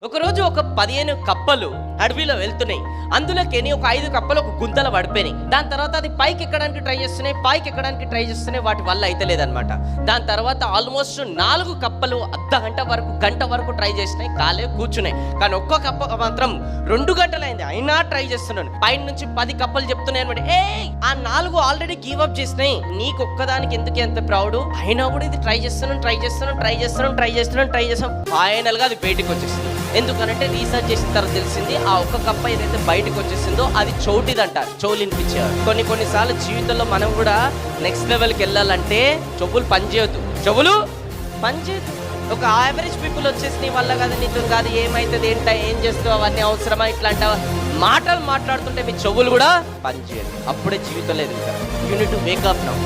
ఒకరోజు ఒక 15 కప్పలు అడవిలో వెళ్తున్నాయి. అందులోకి ఒక 5 కప్పలు ఒక గుంతలో పడిపోయినాయి. దాని తర్వాత అది పైకి ఎక్కడానికి ట్రై చేస్తున్నాయి, వాటి వల్ల అయితే లేదనమాట. దాని తర్వాత ఆల్మోస్ట్ 4 కప్పలు గంట వరకు ట్రై చేసినాయి, కాలే కూర్చున్నాయి. కానీ ఒక్క కప్ప మాత్రం 2 గంటలైంది, అయినా ట్రై చేస్తున్నాను. పైన నుంచి 10 కప్పలు చెప్తున్నాయి అనమాట, ఆ 4 ఆల్రెడీ గివ్ అప్ చేసినాయి, నీకు ఒక్కదానికి ఎందుకు ఎంత ప్రౌడ్, అయినా కూడా ఇది ట్రై చేస్తున్నాను. ఫైనల్ గా అది బయటకు వచ్చేసింది. ఎందుకనంటే రీసెర్చ్ చేసిన తర్వాత తెలిసింది, ఆ ఒక్క కప్ప ఏదైతే బయటకు వచ్చేసిందో అది చోటిదంటారు, చెవులు వినిపించేవారు. కొన్నిసార్లు జీవితంలో మనం కూడా నెక్స్ట్ లెవెల్కి వెళ్ళాలంటే చెవులు పనిచేయదు. ఒక యావరేజ్ పీపుల్ వచ్చేసి నీ వల్ల కాదు, నీతో కాదు, ఏమైతుంది, ఏం చేస్తావు, అవన్నీ అవసరమా, ఇట్లాంటి మాటలు మాట్లాడుతుంటే మీ చెవులు కూడా పనిచేయదు. అప్పుడే జీవితంలో ఎదుగుతారు. You need to Wake up now.